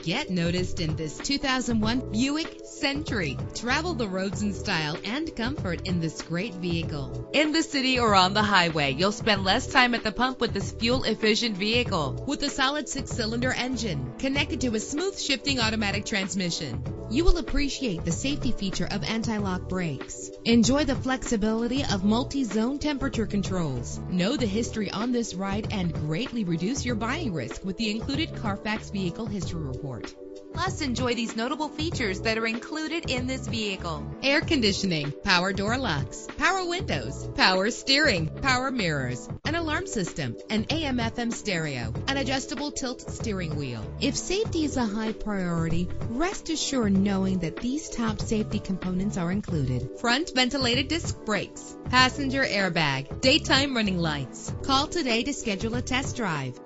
Get noticed in this 2001 Buick Century. Travel the roads in style and comfort in this great vehicle. In the city or on the highway, you'll spend less time at the pump with this fuel-efficient vehicle. With a solid 6-cylinder engine connected to a smooth shifting automatic transmission, you will appreciate the safety feature of anti-lock brakes. Enjoy the flexibility of multi-zone temperature controls. Know the history on this ride and greatly reduce your buying risk with the included Carfax Vehicle History Report. Plus, enjoy these notable features that are included in this vehicle: air conditioning, power door locks, power windows, power steering, power mirrors, an alarm system, an AM/FM stereo, an adjustable tilt steering wheel. If safety is a high priority, rest assured knowing that these top safety components are included: front ventilated disc brakes, passenger airbag, daytime running lights. Call today to schedule a test drive.